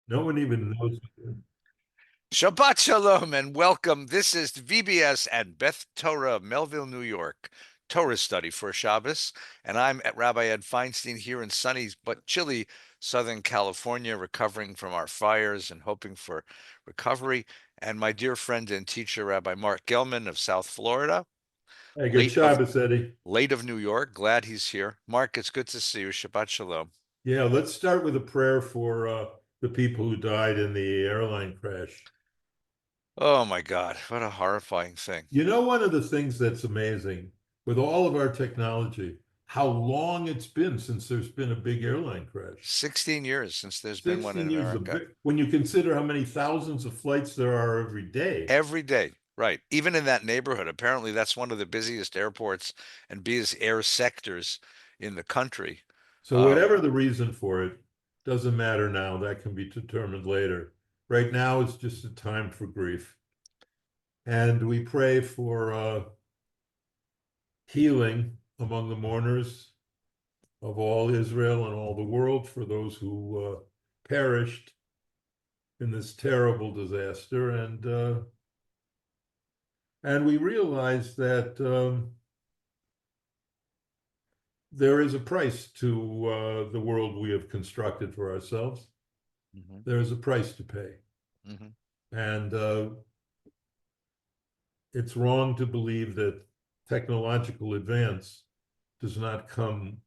No one even knows. Shabbat Shalom and welcome. This is VBS and Beth Torah of Melville, New York, Torah study for Shabbos. And I'm at Rabbi Ed Feinstein here in sunny but chilly Southern California, recovering from our fires and hoping for recovery. And my dear friend and teacher, Rabbi Mark Gelman of South Florida, Hey, good late of Shabbos, Eddie. late of New York. Glad he's here. Mark, it's good to see you. Shabbat Shalom. Yeah, let's start with a prayer for the people who died in the airline crash. Oh my God, what a horrifying thing. One of the things that's amazing with all of our technology, how long it's been since there's been a big airline crash. 16 years since there's been one in 16 years America. when you consider how many thousands of flights there are every day. Every day, right? Even in that neighborhood, apparently that's one of the busiest airports and busiest air sectors in the country. So Um, whatever the reason for it, doesn't matter now. That can be determined later. Right now, it's just a time for grief. And we pray for healing among the mourners of all Israel and all the world, for those who perished in this terrible disaster. And we realize that there is a price to the world we have constructed for ourselves. mhm, There is a price to pay. mhm. And it's wrong to believe that technological advance does not come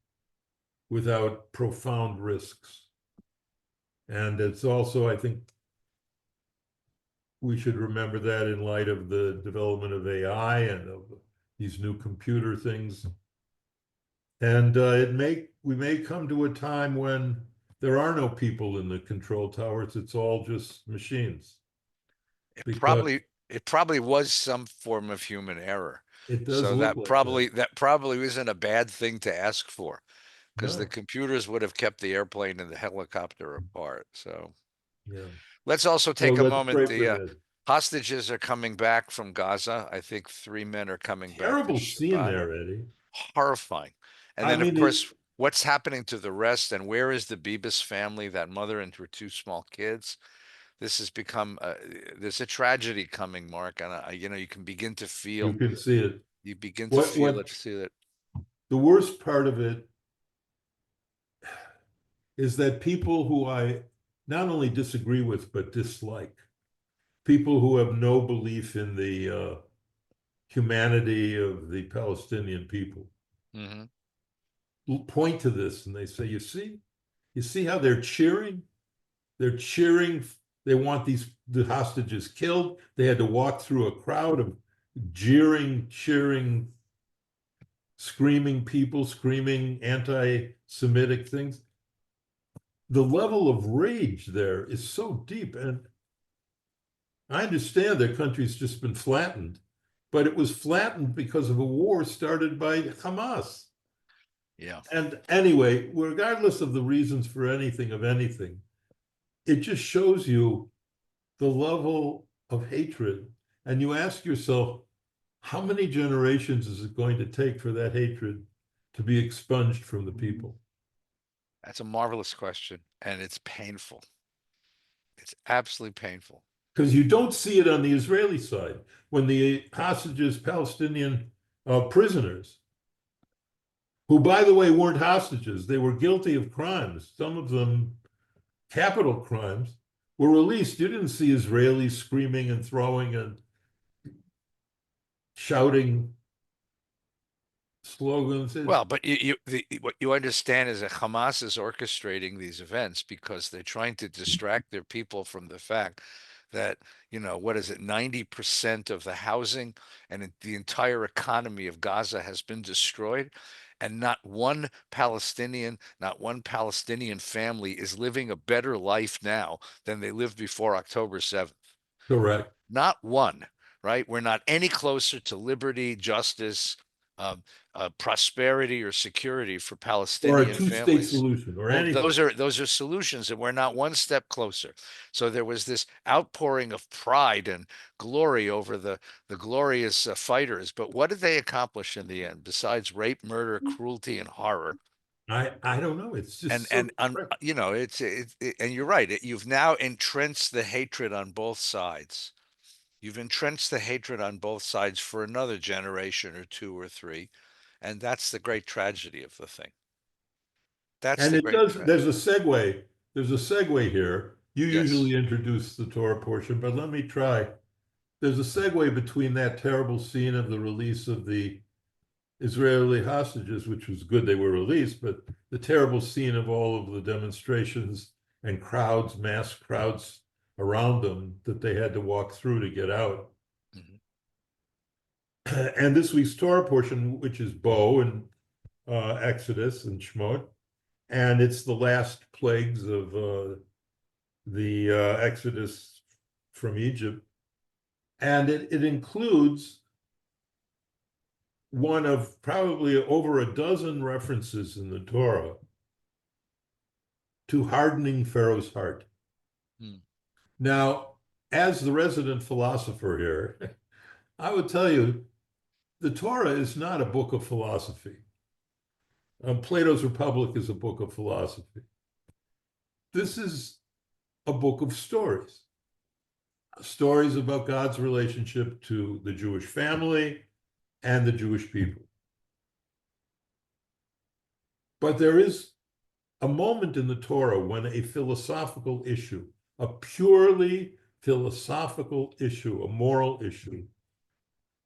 without profound risks. And it's also, I think, we should remember that in light of the development of AI and of these new computer things. And we may come to a time when there are no people in the control towers. It's all just machines It because probably it probably was some form of human error. it does So look that like that. probably isn't a bad thing to ask for because the No, computers would have kept the airplane and the helicopter apart. So yeah. let's also So take a let's moment. pray for The that. hostages are coming back from Gaza. I think 3 men are coming back this Terrible scene Shabbat. there, Eddie. Horrifying. And I then, of mean, it, course, what's happening to the rest? And where is the Bebas family, that mother and her two small kids? This has become, there's a tragedy coming, Mark. And, you can begin to you feel, can see it. you begin to feel What it, feel it. the worst part of it is that people who I not only disagree with but dislike, people who have no belief in the humanity of the Palestinian people, Hmm. point to this and they say, you see how they're cheering? They're cheering. They want the hostages killed. They had to walk through a crowd of jeering, cheering, screaming people, screaming anti-Semitic things. The level of rage there is so deep. And I understand their country's just been flattened, but it was flattened because of a war started by Hamas. Yeah. And anyway, regardless of the reasons for anything, it just shows you the level of hatred. And you ask yourself, how many generations is it going to take for that hatred to be expunged from the people? That's a marvelous question. And it's painful. It's absolutely painful. Because you don't see it on the Israeli side. When the hostages, Palestinian prisoners, who, by the way, weren't hostages, they were guilty of crimes, some of them capital crimes, were released. You didn't see Israelis screaming and throwing and shouting slogans. Well, but what you understand is that Hamas is orchestrating these events because they're trying to distract their people from the fact that, what is it, 90% of the housing and the entire economy of Gaza has been destroyed, and not one Palestinian family is living a better life now than they lived before October 7th. Correct. Not one, right? We're not any closer to liberty, justice, um, prosperity, or security for Or a Palestinian two-state families. solution or Well, anything. those are solutions, and we're not one step closer. So there was this outpouring of pride and glory over the glorious fighters. But what did they accomplish in the end, besides rape, murder, cruelty, and horror? I don't know. It's just so different. You know, and you're right. You've now entrenched the hatred on both sides. You've entrenched the hatred on both sides for another generation or two or three, and that's the great tragedy of the thing. That's And the it great does, tragedy. there's a segue here. You Yes. usually introduce the Torah portion, but let me try. There's a segue between that terrible scene of the release of the Israeli hostages, which was good they were released, but the terrible scene of all of the demonstrations and crowds, mass crowds around them that they had to walk through to get out. Mhm. And this week's Torah portion, which is Bo and Exodus and Shemot, and it's the last plagues of the Exodus from Egypt. And it includes one of probably over a dozen references in the Torah to hardening Pharaoh's heart. Hmm. Now, as the resident philosopher here, I would tell you the Torah is not a book of philosophy. Plato's Republic is a book of philosophy. This is a book of stories, stories about God's relationship to the Jewish family and the Jewish people. But there is a moment in the Torah when a philosophical issue, a purely philosophical issue, a moral issue,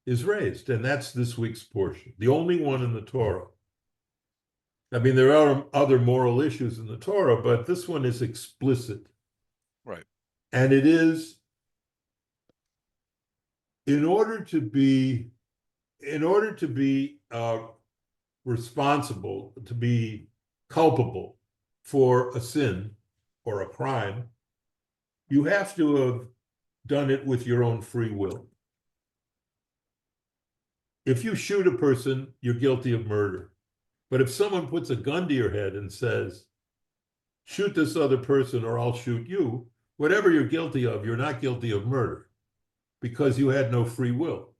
is raised. And that's this week's portion, the only one in the Torah. I mean, there are other moral issues in the Torah, but this one is explicit. Right. And it is in order to be responsible, to be culpable for a sin or a crime, you have to have done it with your own free will. If you shoot a person, you're guilty of murder. But if someone puts a gun to your head and says, shoot this other person or I'll shoot you, whatever you're guilty of, you're not guilty of murder because you had no free will.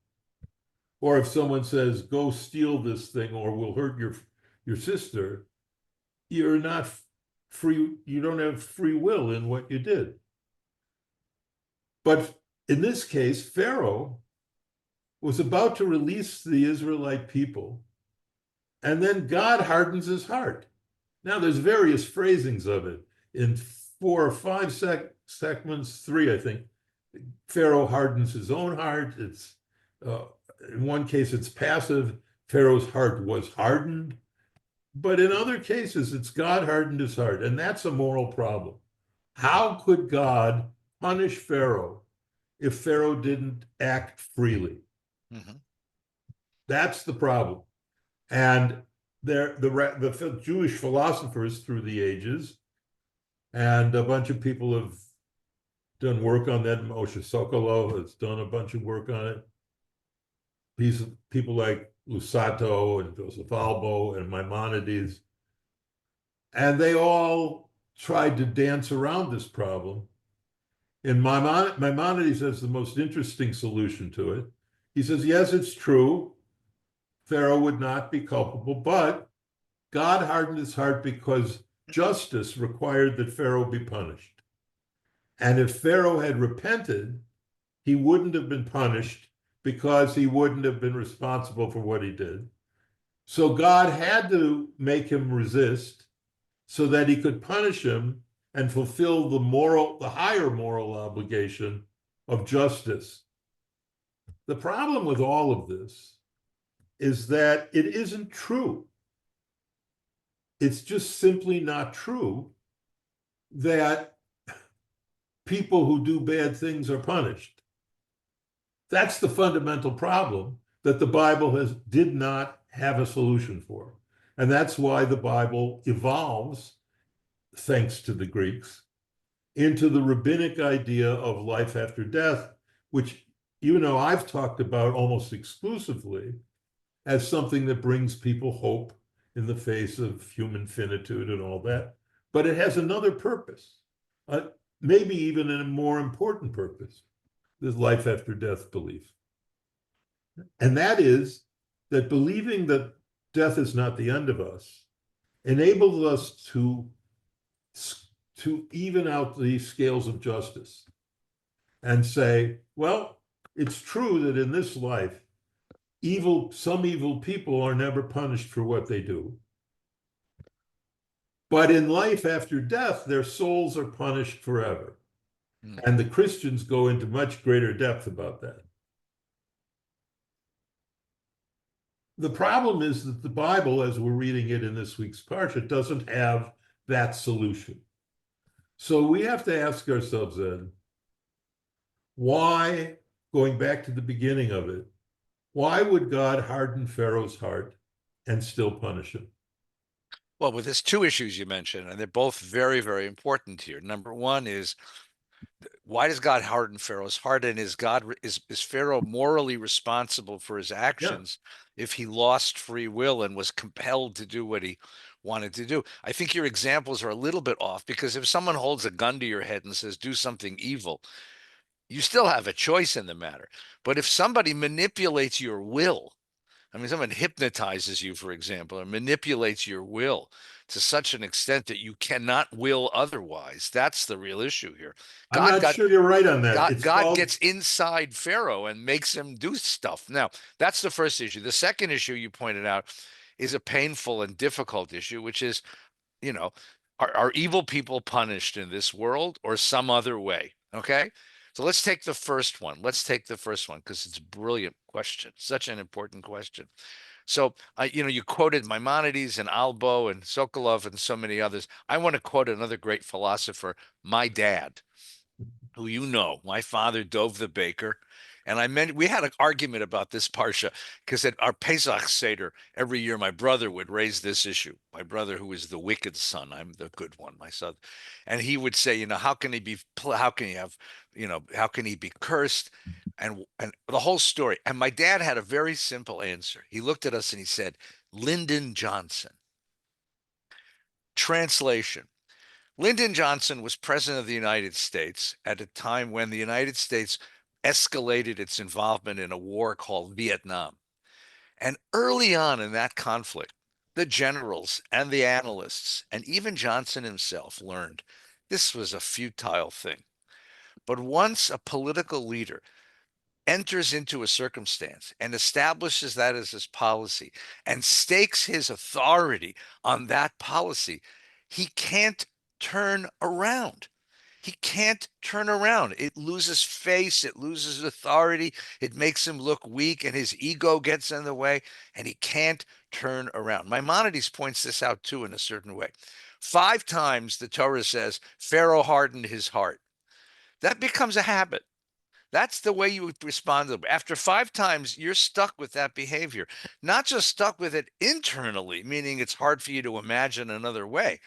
Or if someone says, go steal this thing or we'll hurt your sister, you're not free, you don't have free will in what you did. But in this case, Pharaoh was about to release the Israelite people, and then God hardens his heart. Now, there's various phrasings of it. In 4 or 5 segments, 3, I think, Pharaoh hardens his own heart. It's in one case, it's passive. Pharaoh's heart was hardened. But in other cases, it's God hardened his heart. And that's a moral problem. How could God punish Pharaoh if Pharaoh didn't act freely? Mm-hmm. That's the problem. And the Jewish philosophers through the ages, and a bunch of people have done work on that. Moshe Sokolow has done a bunch of work on it. People like Lusato and Joseph Albo and Maimonides, and they all tried to dance around this problem. And Maimonides has the most interesting solution to it. He says, yes, it's true. Pharaoh would not be culpable, but God hardened his heart because justice required that Pharaoh be punished. And if Pharaoh had repented, he wouldn't have been punished because he wouldn't have been responsible for what he did. So God had to make him resist so that he could punish him and fulfill the higher moral obligation of justice. The problem with all of this is that it isn't true. It's just simply not true that people who do bad things are punished. That's the fundamental problem that the Bible did not have a solution for. And that's why the Bible evolves, thanks to the Greeks, into the rabbinic idea of life after death, which, I've talked about almost exclusively as something that brings people hope in the face of human finitude and all that. But it has another purpose, maybe even a more important purpose, this life after death belief. And that is that believing that death is not the end of us enables us to even out these scales of justice and say, well, it's true that in this life, some evil people are never punished for what they do. But in life after death, their souls are punished forever. Mm. And the Christians go into much greater depth about that. The problem is that the Bible, as we're reading it in this week's Parsha, doesn't have that solution. So we have to ask ourselves then, why, going back to the beginning of it, why would God harden Pharaoh's heart and still punish him? Well, with there's two issues you mentioned, and they're both very, very important here. Number one is, why does God harden Pharaoh's heart? And is Pharaoh morally responsible for his Yeah, actions if he lost free will and was compelled to do what he wanted to do? I think your examples are a little bit off, because if someone holds a gun to your head and says, do something evil, you still have a choice in the matter. But if somebody manipulates your will, I mean, someone hypnotizes you, for example, or manipulates your will to such an extent that you cannot will otherwise, that's the real issue here. I'm God not got sure you're right on that. God It's God called, gets inside Pharaoh and makes him do stuff. Now, that's the first issue. The second issue you pointed out is a painful and difficult issue, which is, you know, are evil people punished in this world or some other way? Okay. So let's take the first one. Let's take the first one because it's a brilliant question, such an important question. So, you quoted Maimonides and Albo and Sokolov and so many others. I want to quote another great philosopher, my dad, who my father, Dov the baker. And we had an argument about this parsha because at our Pesach Seder every year, my brother would raise this issue. My brother, who is the wicked son, I'm the good one, my son, and he would say, how can he be? How can he have? How can he be cursed? And the whole story. And my dad had a very simple answer. He looked at us and he said, Lyndon Johnson. Translation: Lyndon Johnson was president of the United States at a time when the United States escalated its involvement in a war called Vietnam. And early on in that conflict, the generals and the analysts, and even Johnson himself, learned this was a futile thing. But once a political leader enters into a circumstance and establishes that as his policy and stakes his authority on that policy, he can't turn around. He can't turn around. It loses face, it loses authority, it makes him look weak, and his ego gets in the way, and he can't turn around. Maimonides points this out too in a certain way. 5 times the Torah says Pharaoh hardened his heart. That becomes a habit. That's the way you would respond to them. After 5 times, you're stuck with that behavior, not just stuck with it internally, meaning it's hard for you to imagine another way,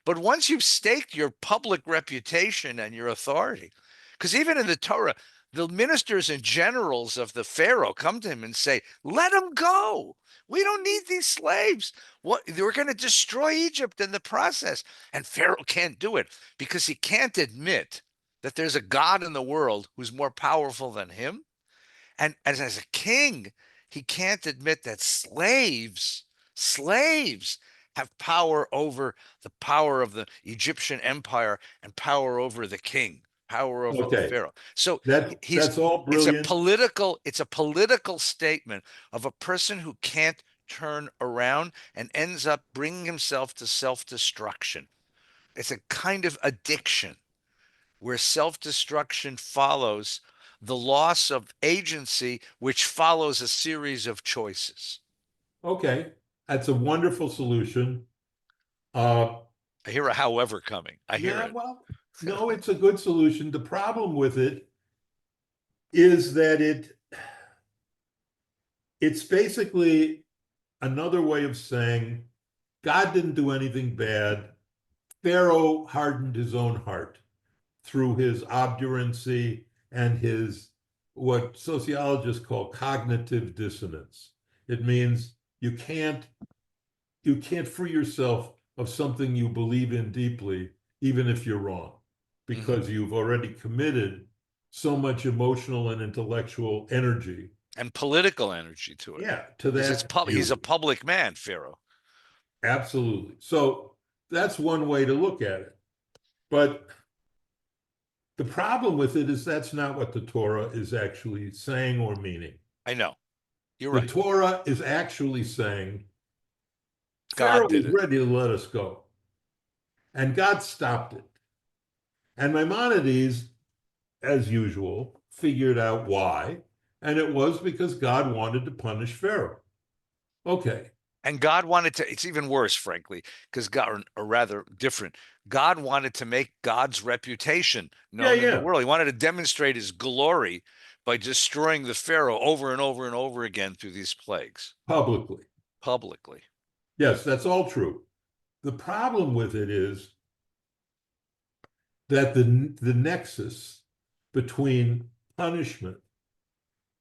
but once you've staked your public reputation and your authority, because even in the Torah, the ministers and generals of the Pharaoh come to him and say, let them go. We don't need these slaves. What, we're going to destroy Egypt in the process. And Pharaoh can't do it because he can't admit that there's a God in the world who's more powerful than him. And as a king, he can't admit that slaves have power over the power of the Egyptian empire and power over the king, power over the okay, pharaoh. So that's all brilliant. it's a political statement of a person who can't turn around and ends up bringing himself to self-destruction. It's a kind of addiction where self-destruction follows the loss of agency, which follows a series of choices. Okay, that's a wonderful solution. Uh, I hear a however coming. I hear yeah, it. well, no, it's a good solution. The problem with it is that it's basically another way of saying God didn't do anything bad. Pharaoh hardened his own heart through his obduracy and his what sociologists call cognitive dissonance. It means you can't free yourself of something you believe in deeply, even if you're wrong, Mhm. because you've already committed so much emotional and intellectual energy, And political energy to it yeah, to because that he's a view. public man, Pharaoh. Absolutely. So that's one way to look at it. But the problem with it is that's not what the Torah is actually saying or meaning. I know. You're The right. Torah is actually saying God Pharaoh did was it. ready to let us go, and God stopped it. And Maimonides, as usual, figured out why, and it was because God wanted to punish Pharaoh. Okay. And God wanted to, it's even worse, frankly, because God, or rather different, God wanted to make God's reputation Yeah, known in the yeah. world. He wanted to demonstrate his glory by destroying the Pharaoh over and over and over again through these plagues Publicly. publicly. Yes, that's all true. The problem with it is that the nexus between punishment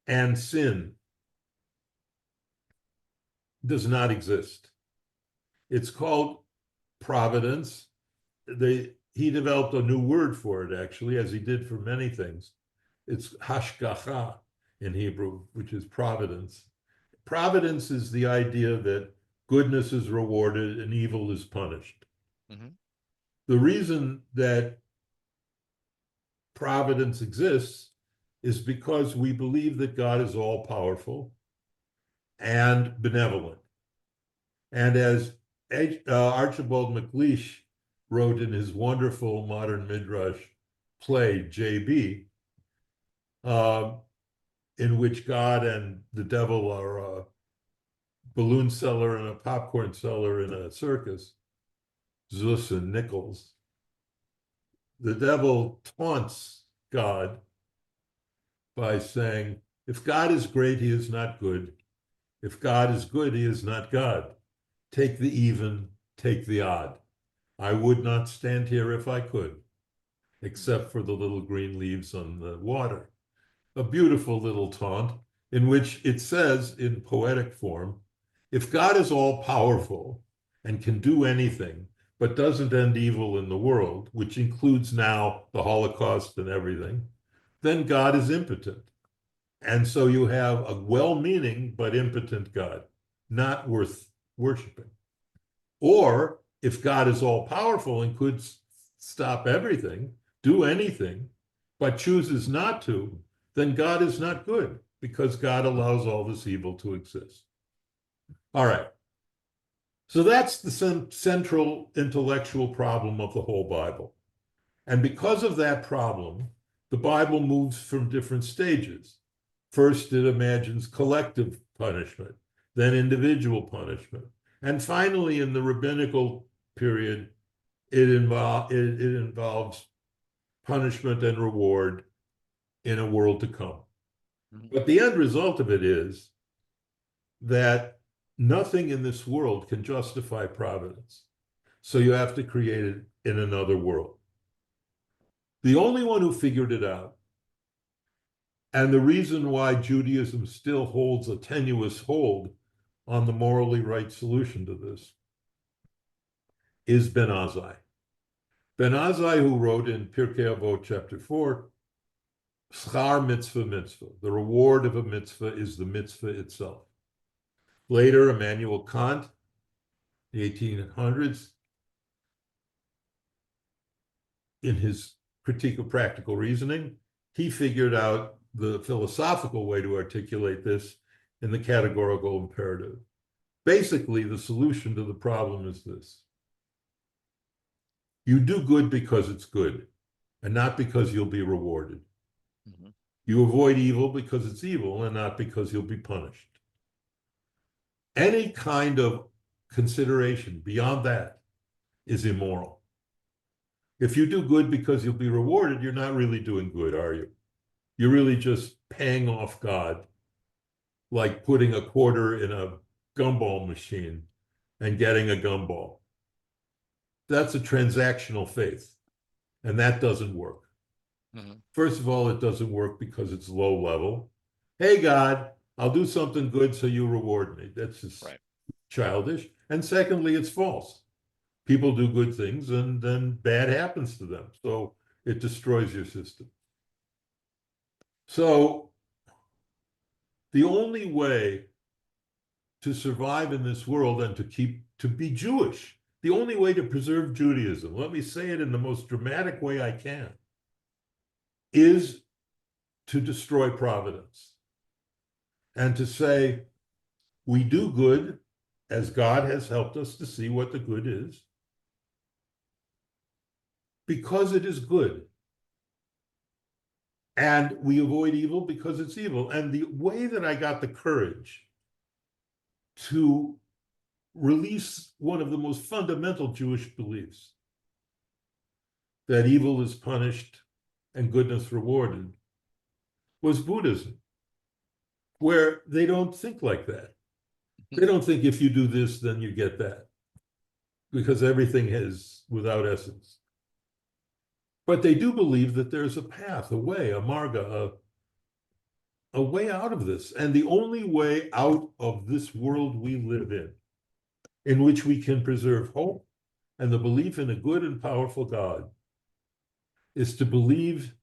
and sin does not exist. It's called providence. He developed a new word for it, actually, as he did for many things. It's hashgacha in Hebrew, which is providence. Providence is the idea that goodness is rewarded and evil is punished. Mhm. The reason that providence exists is because we believe that God is all powerful and benevolent. And as Archibald MacLeish wrote in his wonderful modern midrash play, J.B., uh, in which God and the devil are a balloon seller and a popcorn seller in a circus, Zeus and Nichols, the devil taunts God by saying, if God is great, he is not good. If God is good, he is not God. Take the even, take the odd. I would not stand here if I could, except for the little green leaves on the water. A beautiful little taunt in which it says in poetic form, if God is all powerful and can do anything, but doesn't end evil in the world, which includes now the Holocaust and everything, then God is impotent. And so you have a well-meaning but impotent God, not worth worshiping. Or if God is all powerful and could stop everything, do anything, but chooses not to, then God is not good because God allows all this evil to exist. All right. So that's the central intellectual problem of the whole Bible. And because of that problem, the Bible moves from different stages. First, it imagines collective punishment, then individual punishment. And finally, in the rabbinical period, it involves punishment and reward in a world to come. Mhm. But the end result of it is that nothing in this world can justify providence. So you have to create it in another world. The only one who figured it out, and the reason why Judaism still holds a tenuous hold on the morally right solution to this, is Ben Azai. Ben Azai, who wrote in Pirkei Avot chapter 4, Schar mitzvah mitzvah. The reward of a mitzvah is the mitzvah itself. Later, Immanuel Kant, the 1800s, in his Critique of Practical Reasoning, he figured out the philosophical way to articulate this in the categorical imperative. Basically, the solution to the problem is this. You do good because it's good, and not because you'll be rewarded. Mhm. You avoid evil because it's evil, and not because you'll be punished. Any kind of consideration beyond that is immoral. If you do good because you'll be rewarded, you're not really doing good, are you? You're really just paying off God, like putting a quarter in a gumball machine and getting a gumball. That's a transactional faith, and that doesn't work. Mhm. First of all, it doesn't work because it's low level. Hey, God, I'll do something good so you reward me. That's just Right. childish. And secondly, it's false. People do good things and then bad happens to them. So it destroys your system. So the only way to survive in this world and to be Jewish, the only way to preserve Judaism, let me say it in the most dramatic way I can, is to destroy providence and to say, we do good as God has helped us to see what the good is, because it is good. And we avoid evil because it's evil. And the way that I got the courage to release one of the most fundamental Jewish beliefs, that evil is punished and goodness rewarded, was Buddhism, where they don't think like that. They don't think if you do this, then you get that, because everything is without essence. But they do believe that there's a path, a way, a marga, a way out of this. And the only way out of this world we live in which we can preserve hope and the belief in a good and powerful God, is to believe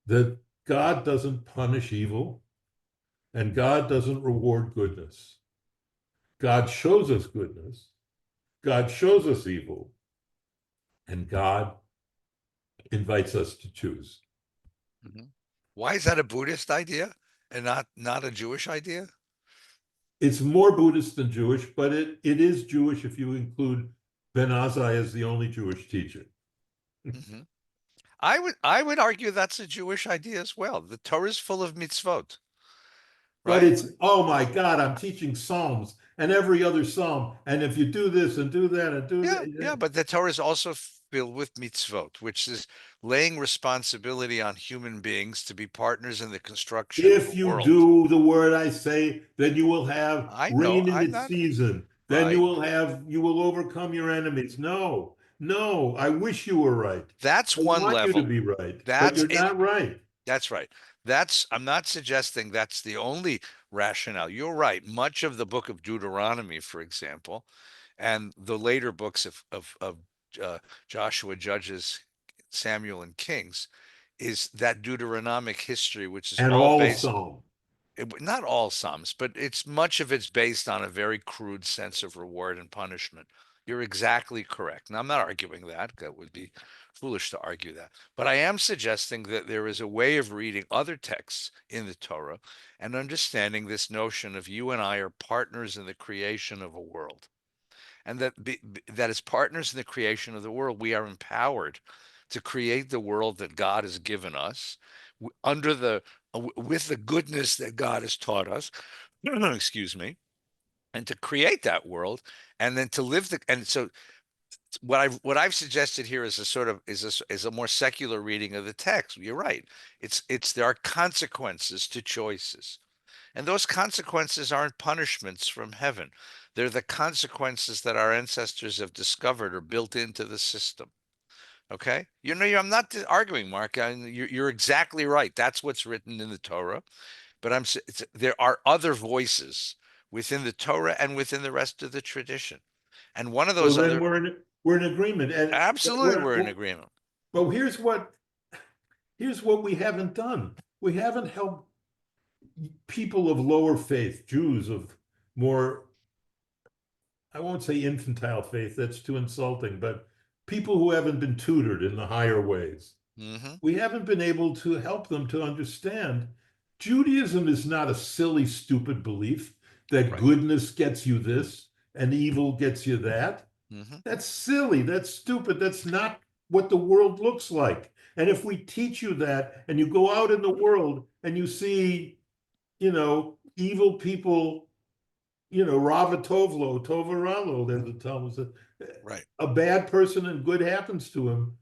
that God doesn't punish evil and God doesn't reward goodness. God shows us goodness, God shows us evil, and God invites us to choose. Mhm. Why is that a Buddhist idea and not a Jewish idea? It's more Buddhist than Jewish, but it is Jewish if you include Ben Azai as the only Jewish teacher. Mhm. I would argue that's a Jewish idea as well. The Torah is full of mitzvot, But right? it's, oh my God, I'm teaching Psalms and every other Psalm. And if you do this and do that and do Yeah, yeah, that, but the Torah is also filled with mitzvot, which is laying responsibility on human beings to be partners in the construction of if a you world. do the word I say, then you will have I know, rain in I'm its not season. Then right. you will overcome your enemies. No, no, I wish you were right. That's I one want you to level. be right, but That's you're it. not right. That's right. I'm not suggesting that's the only rationale. You're right. Much of the book of Deuteronomy, for example, and the later books of Joshua, Judges, Samuel, and Kings, is that Deuteronomic history, which is And all all based, Psalm. not all Psalms, but it's much of it's based on a very crude sense of reward and punishment. You're exactly correct. Now, I'm not arguing that. That would be foolish to argue that. But I am suggesting that there is a way of reading other texts in the Torah and understanding this notion of you and I are partners in the creation of a world. And that as partners in the creation of the world, we are empowered to create the world that God has given us under with the goodness that God has taught us. Excuse me. And to create that world, and then to live and so what I've suggested here is a sort of is a more secular reading of the text. You're right. It's there are consequences to choices. And those consequences aren't punishments from heaven. They're the consequences that our ancestors have discovered or built into the system. Okay? I'm not arguing, Mark. You're exactly right. That's what's written in the Torah. But there are other voices within the Torah and within the rest of the tradition. And one of So those then other, we're in agreement. And absolutely, we're in agreement. but here's what we haven't done. We haven't helped people of lower faith, Jews of more, I won't say infantile faith, that's too insulting, but people who haven't been tutored in the higher ways. Hmm. We haven't been able to help them to understand Judaism is not a silly, stupid belief that Right. goodness gets you this and evil gets you that. Hmm. That's silly. That's stupid. That's not what the world looks like. And if we teach you that and you go out in the world and you see, evil people, Rava Tovlo, Tova Ralo, as the Talmud said, Right. a bad person and good happens to him.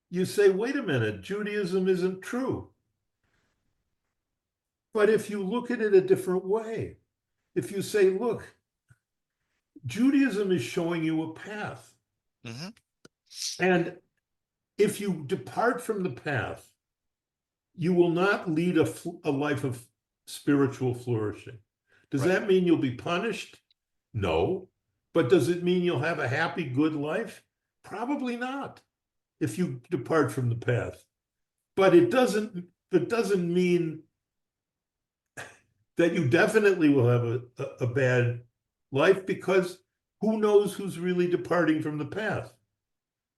You say, wait a minute, Judaism isn't true. But if you look at it a different way, if you say, look, Judaism is showing you a path. Hmm. And if you depart from the path, you will not lead a life of spiritual flourishing. Does Right. that mean you'll be punished? No. But does it mean you'll have a happy, good life? Probably not, if you depart from the path. But it doesn't mean that you definitely will have a bad life because who knows who's really departing from the path?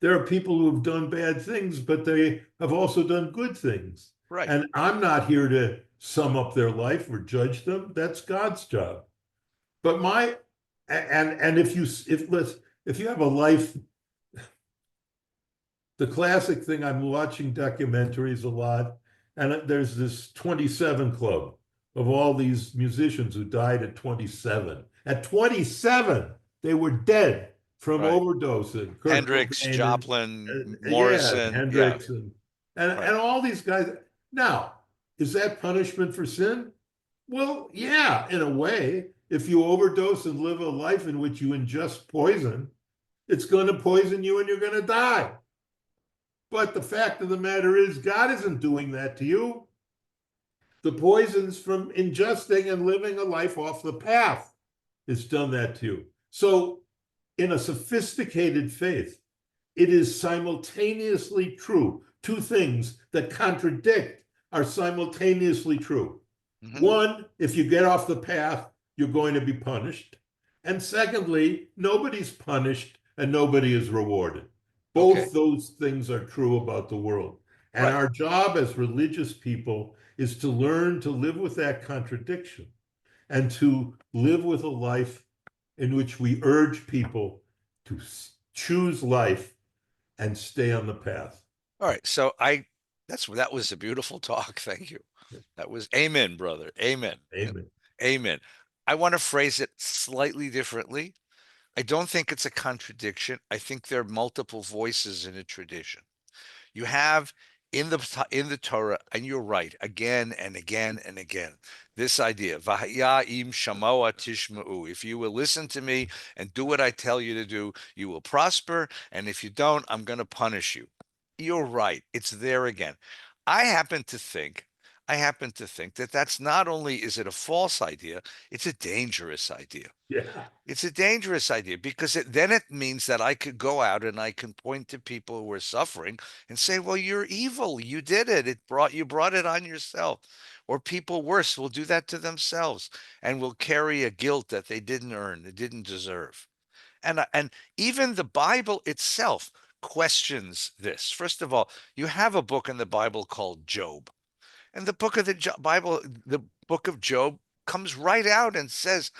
There are people who have done bad things, but they have also done good things. Right. And I'm not here to sum up their life or judge them. That's God's job. But my and if you have a life, the classic thing, I'm watching documentaries a lot, and there's this 27 club of all these musicians who died at 27. At 27, they were dead from Right. overdosing. Kurt Hendrix, Cobain Joplin, yeah, Morrison. Yeah. Hendrix Right. and all these guys. Now, is that punishment for sin? Well, yeah, in a way. If you overdose and live a life in which you ingest poison, it's going to poison you and you're going to die. But the fact of the matter is, God isn't doing that to you. The poisons from ingesting and living a life off the path has done that to you. So, in a sophisticated faith, it is simultaneously true. Two things that contradict are simultaneously true. Mhm. One, if you get off the path, you're going to be punished. And secondly, nobody's punished and nobody is rewarded. Okay. Both those things are true about the world. And Right. our job as religious people is to learn to live with that contradiction and to live with a life in which we urge people to choose life and stay on the path. All right. So that was a beautiful talk. Thank you. That was amen, brother. Amen. Amen. Amen. I want to phrase it slightly differently. I don't think it's a contradiction. I think there are multiple voices in a tradition. You have in the Torah, and you're right, again and again and again, this idea, Vahaya im shamoa tishma'u. If you will listen to me and do what I tell you to do, you will prosper. And if you don't, I'm going to punish you. You're right. It's there again. I happen to think, I happen to think that that's not only is it a false idea, it's a dangerous idea. Yeah. It's a dangerous idea because then it means that I could go out and I can point to people who are suffering and say, "Well, you're evil. You did it. You brought it on yourself." Or people worse will do that to themselves and will carry a guilt that they didn't earn, they didn't deserve. And even the Bible itself questions this. First of all, you have a book in the Bible called Job. And the book of the Bible, the book of Job comes right out and says,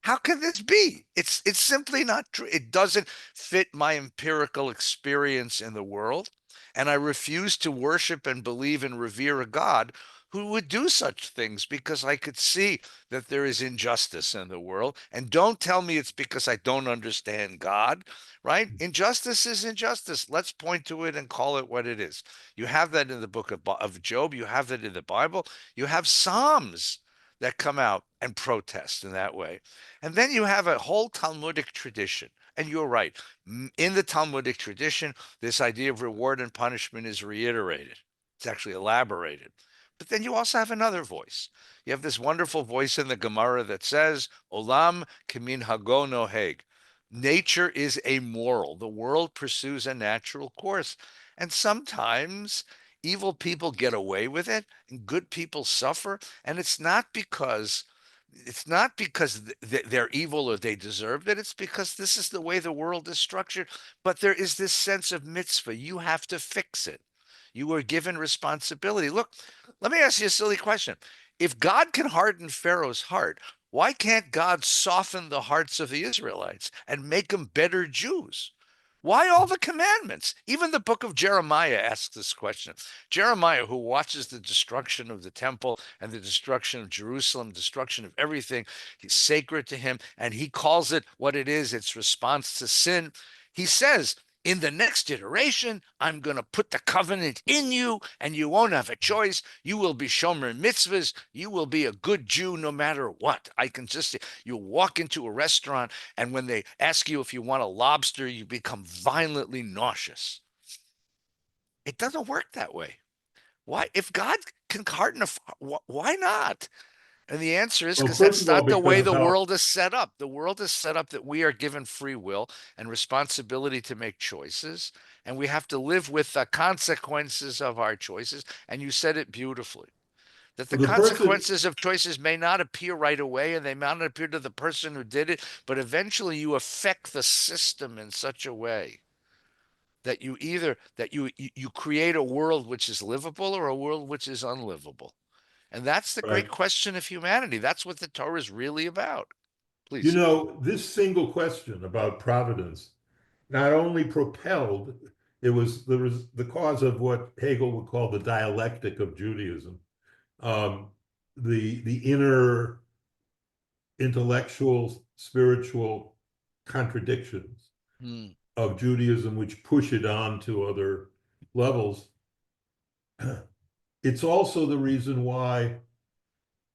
how can this be? It's simply not true. It doesn't fit my empirical experience in the world, and I refuse to worship and believe and revere a God who would do such things because I could see that there is injustice in the world. And don't tell me it's because I don't understand God, right? Injustice is injustice. Let's point to it and call it what it is. You have that in the book of Job. You have that in the Bible. You have Psalms that come out and protest in that way. And then you have a whole Talmudic tradition. And you're right. In the Talmudic tradition, this idea of reward and punishment is reiterated. It's actually elaborated. But then you also have another voice. You have this wonderful voice in the Gemara that says, Olam kemin hago noheg. Nature is amoral. The world pursues a natural course. And sometimes evil people get away with it and good people suffer. And it's not because they're evil or they deserve it. It's because this is the way the world is structured. But there is this sense of mitzvah. You have to fix it. You were given responsibility. Look, let me ask you a silly question. If God can harden Pharaoh's heart, why can't God soften the hearts of the Israelites and make them better Jews? Why all the commandments? Even the book of Jeremiah asks this question. Jeremiah, who watches the destruction of the temple and the destruction of Jerusalem, destruction of everything, he's sacred to him, and he calls it what it is, its response to sin. He says, in the next iteration, I'm going to put the covenant in you, and you won't have a choice. You will be shomer mitzvahs. You will be a good Jew no matter what. I can just, you walk into a restaurant, and when they ask you if you want a lobster, you become violently nauseous. It doesn't work that way. Why? If God can harden why not? And the answer is Well, because first that's of all, not the because way of the how world is set up. The world is set up that we are given free will and responsibility to make choices, and we have to live with the consequences of our choices. And you said it beautifully. that the The person, consequences of choices may not appear right away and they may not appear to the person who did it, but eventually you affect the system in such a way that you create a world which is livable or a world which is unlivable. And that's the great right? question of humanity. That's what the Torah is really about. You Please. know, this single question about providence not only propelled, it was the cause of what Hegel would call the dialectic of Judaism, um, the inner intellectual, spiritual contradictions Hmm. of Judaism, which push it on to other levels. It's also the reason why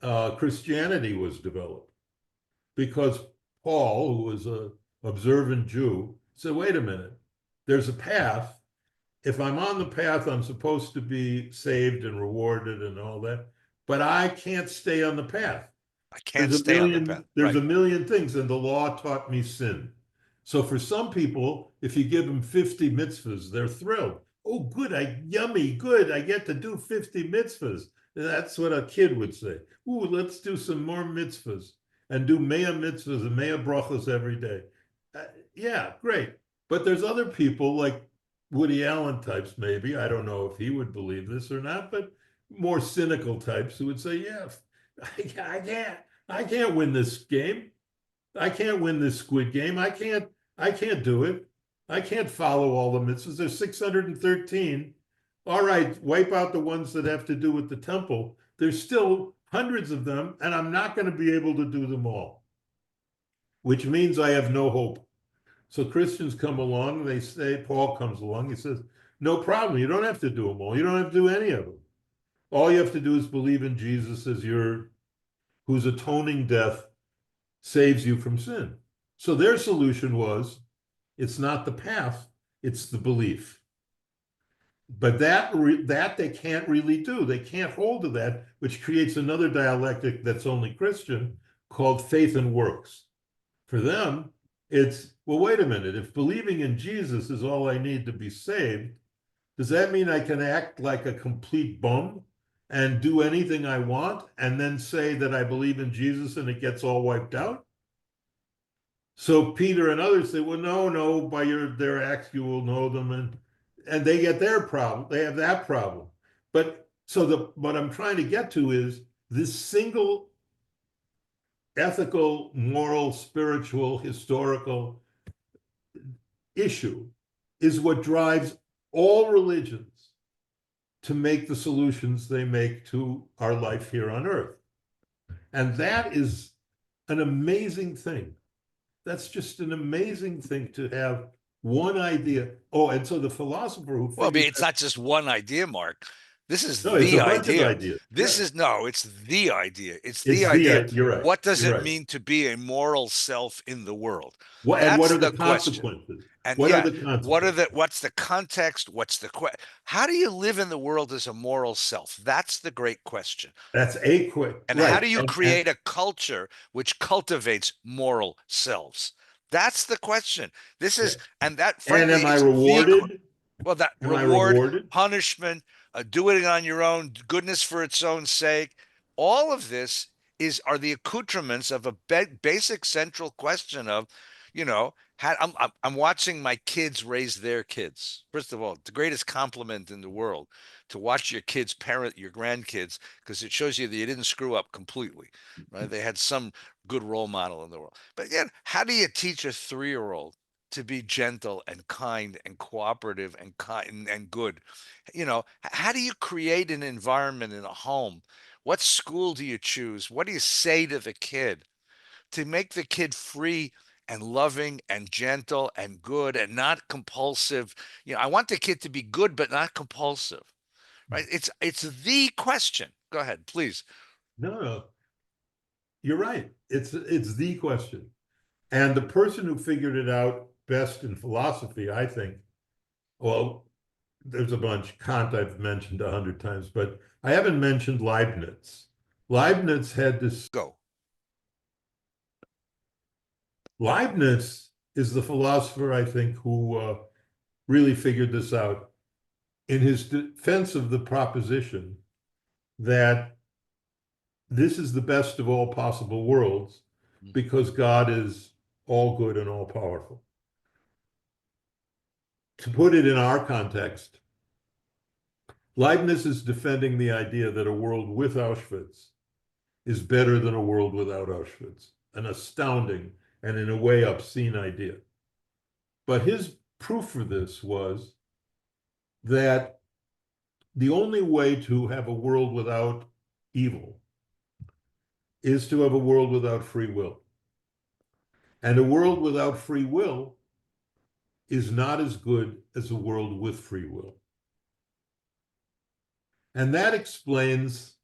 Christianity was developed, because Paul, who was an observant Jew, said, wait a minute, there's a path. If I'm on the path, I'm supposed to be saved and rewarded and all that, but I can't stay on the path. I can't stay on the path. There's Right. a million things, and the law taught me sin. So for some people, if you give them 50 mitzvahs, they're thrilled. Oh, good, yummy, good. I get to do 50 mitzvahs. That's what a kid would say. Ooh, let's do some more mitzvahs and do mea mitzvahs and mea brachos every day. Yeah, great. But there's other people like Woody Allen types, maybe. I don't know if he would believe this or not, but more cynical types who would say, yeah, I can't win this game. I can't win this squid game. I can't do it. I can't follow all the mitzvahs. There's 613. All right, wipe out the ones that have to do with the temple. There's still hundreds of them, and I'm not going to be able to do them all, which means I have no hope. So Christians come along, they say, Paul comes along, he says, no problem. You don't have to do them all. You don't have to do any of them. All you have to do is believe in Jesus as whose atoning death saves you from sin. So their solution was, it's not the path, it's the belief. But that they can't really do. They can't hold to that, which creates another dialectic that's only Christian called faith and works. For them, it's, well, wait a minute, if believing in Jesus is all I need to be saved, does that mean I can act like a complete bum and do anything I want and then say that I believe in Jesus and it gets all wiped out? So Peter and others say, well, no, by their acts you will know them, and they get their problem. They have that problem. But so what I'm trying to get to is this single ethical, moral, spiritual, historical issue is what drives all religions to make the solutions they make to our life here on earth. And that is an amazing thing. That's just an amazing thing to have one idea. Oh, and so the philosopher who Well, I mean, figured it's that, not just one idea, Mark. This no, is it's a the bunch of idea. ideas. This Yeah, is no, it's the idea. It's the it's idea. you're right. What does You're it right. mean to be a moral self in the world? And what That's are the the question. consequences? And What are yeah, the consequences? what's the context? How do you live in the world as a moral self? That's the great question. That's a quick, And how right. do you And create a culture which cultivates moral selves? That's the question. This yeah. is, and that And frankly am I is the rewarded? well, that Am I reward, rewarded? punishment, doing it on your own, goodness for its own sake, all of this are the accoutrements of a basic central question of, I'm watching my kids raise their kids. First of all, the greatest compliment in the world to watch your kids parent your grandkids because it shows you that you didn't screw up completely, right? They had some good role model in the world. But again, how do you teach a 3-year-old to be gentle and kind and cooperative and kind and good? How do you create an environment in a home? What school do you choose? What do you say to the kid to make the kid free and loving and gentle and good and not compulsive? I want the kid to be good but not compulsive, right? It's the question. Go ahead, please. No, you're right. It's the question. And the person who figured it out best in philosophy, I think, well, there's a bunch. Kant I've mentioned 100 times, but I haven't mentioned Leibniz. Leibniz had this. Go. Leibniz is the philosopher, I think, who really figured this out in his defense of the proposition that this is the best of all possible worlds Mhm. because God is all good and all powerful. To put it in our context, Leibniz is defending the idea that a world with Auschwitz is better than a world without Auschwitz, an astounding and in a way obscene idea. But his proof for this was that the only way to have a world without evil is to have a world without free will. And a world without free will is not as good as a world with free will. And that explains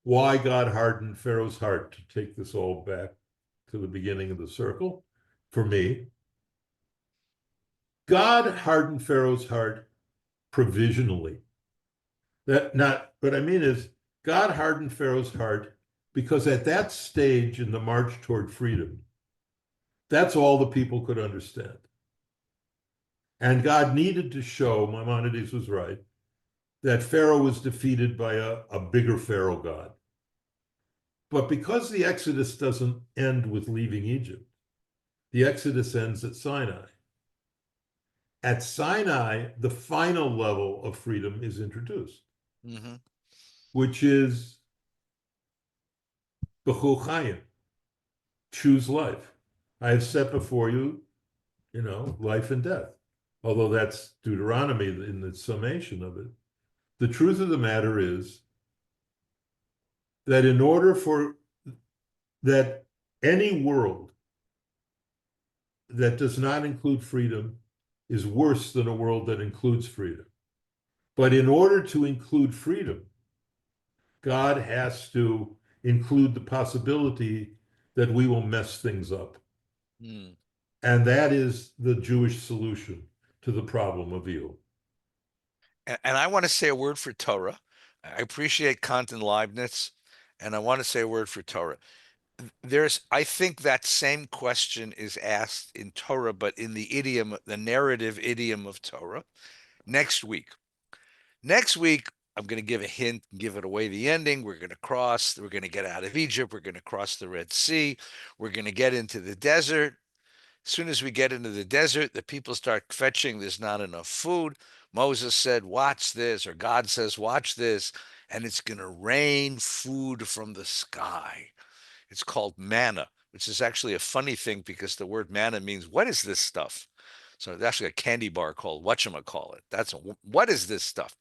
why God hardened Pharaoh's heart, to take this all back to the beginning of the circle for me. God hardened Pharaoh's heart provisionally. That not what I mean is God hardened Pharaoh's heart because at that stage in the march toward freedom, that's all the people could understand. And God needed to show, Maimonides was right, that Pharaoh was defeated by a bigger Pharaoh God. But because the Exodus doesn't end with leaving Egypt, the Exodus ends at Sinai. At Sinai, the final level of freedom is introduced, Mhm. which is B'chul Chayim, choose life. I have set before you, life and death. Although that's Deuteronomy in the summation of it. The truth of the matter is that in order for that any world that does not include freedom is worse than a world that includes freedom. But in order to include freedom, God has to include the possibility that we will mess things up. Mm. And that is the Jewish solution to the problem of evil. And I want to say a word for Torah. I appreciate Kant and Leibniz, and I want to say a word for Torah. I think that same question is asked in Torah, but in the idiom, the narrative idiom of Torah next week. Next week, I'm going to give a hint, give it away the ending. We're going to get out of Egypt. We're going to cross the Red Sea. We're going to get into the desert. As soon as we get into the desert, the people start fetching. There's not enough food. Moses said, watch this, or God says, watch this, and it's going to rain food from the sky. It's called manna, which is actually a funny thing because the word manna means, what is this stuff? So there's actually a candy bar called whatchamacallit. What is this stuff?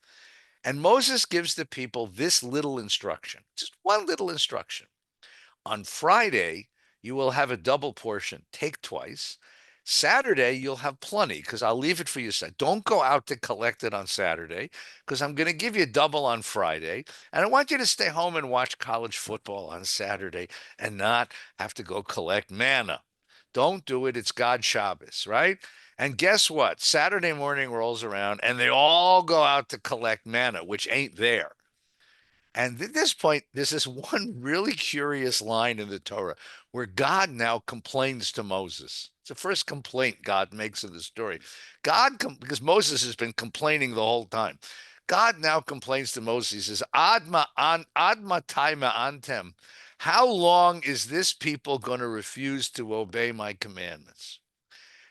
And Moses gives the people this little instruction, just one little instruction. On Friday, you will have a double portion, take twice. Saturday, you'll have plenty because I'll leave it for you. Don't go out to collect it on Saturday because I'm going to give you double on Friday. And I want you to stay home and watch college football on Saturday and not have to go collect manna. Don't do it. It's God Shabbos, right? And guess what? Saturday morning rolls around and they all go out to collect manna, which ain't there. And at this point, there's this one really curious line in the Torah where God now complains to Moses. It's the first complaint God makes in the story. Because Moses has been complaining the whole time. God now complains to Moses. He says, Adma taima antem. How long is this people going to refuse to obey my commandments?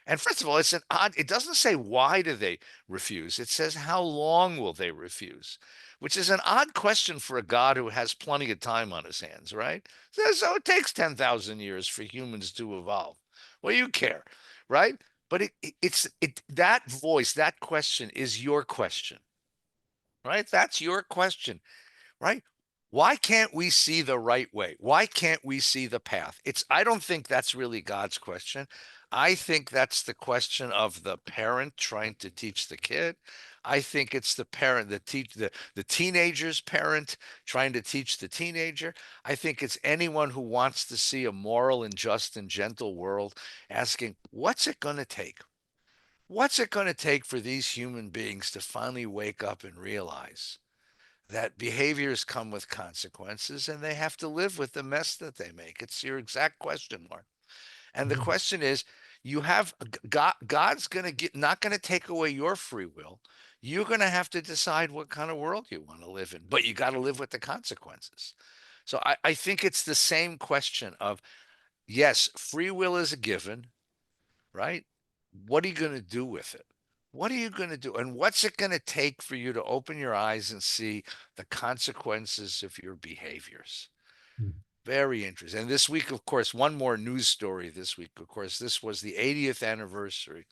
And first of all, it's an odd, it doesn't say why do they refuse. It says how long will they refuse, which is an odd question for a God who has plenty of time on his hands, right? So it takes 10,000 years for humans to evolve. Well, you care, right? But that voice, that question is your question, right? That's your question, right? Why can't we see the right way? Why can't we see the path? I don't think that's really God's question. I think that's the question of the parent trying to teach the kid. I think it's the parent that the teenager's parent trying to teach the teenager. I think it's anyone who wants to see a moral and just and gentle world asking, what's it going to take? What's it going to take for these human beings to finally wake up and realize that behaviors come with consequences and they have to live with the mess that they make? It's your exact question, Mark. And the question is, you have God's going to get not going to take away your free will. You're going to have to decide what kind of world you want to live in, but you got to live with the consequences. So I think it's the same question of, yes, free will is a given, right? What are you going to do with it? What are you going to do? And what's it going to take for you to open your eyes and see the consequences of your behaviors? Mm. Very interesting. And this week, of course, one more news story this week. Of course, this was the 80th anniversary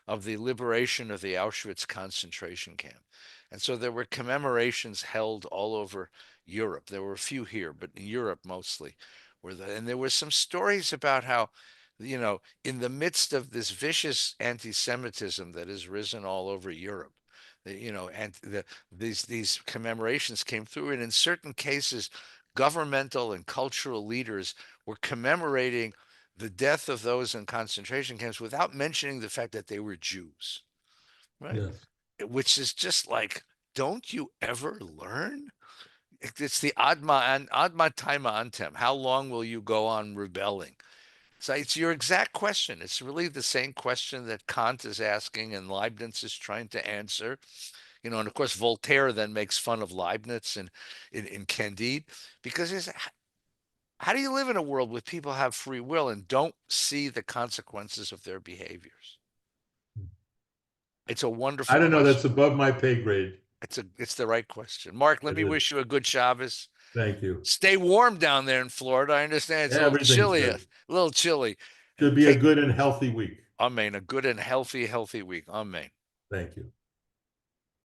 of the liberation of the Auschwitz concentration camp. And so there were commemorations held all over Europe. There were a few here, but in Europe mostly. And there were some stories about how, in the midst of this vicious anti-Semitism that has risen all over Europe, and these commemorations came through, and in certain cases, governmental and cultural leaders were commemorating the death of those in concentration camps without mentioning the fact that they were Jews, right? Yes. Which is just like, don't you ever learn? It's the adma time antem. How long will you go on rebelling? So it's your exact question. It's really the same question that Kant is asking and Leibniz is trying to answer. And of course Voltaire then makes fun of Leibniz and in Candide, because how do you live in a world where people have free will and don't see the consequences of their behaviors? It's a I wonderful don't know. That's question. above my pay grade. It's the right question. Mark, let It me is. wish you a good Shabbos. Thank you. Stay warm down there in Florida. I understand it's a little Everything's chilly, a good. little chilly. Should And be a take, good and healthy week. amen, a good and healthy week. Amen. Thank you.